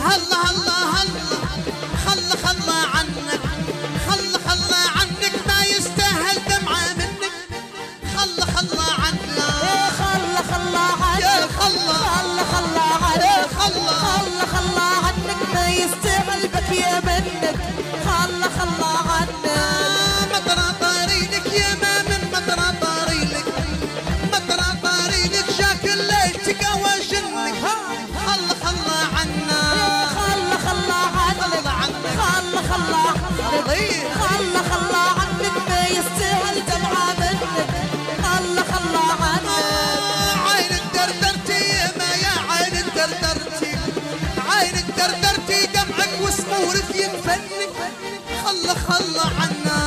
هلا هلا هلا خلى خلى عنك، خلى خلى عنك ما يستاهل دمعة منك، خلى خلى عنك خلى خلى عنك يا خلى خلى خلى عنك يا خلى خلى خلى عنك ما يستاهل بكية منك، خلى خلى عنك مطرة طاريلك يا ما من مطرة طاريلك، مطرة طاريلك جاك الليل تقوى جنك، خلى خلى عنا خلى خلى عنك خلى خلى عنك خلى خلى عنك ما يستاهل دمعة منك، خلى خلى عنك عينك دردرتي يا ما يا عينك دردرتي، عينك دردرتي دمعك وسمورك ينفنك، خلى خلى عنا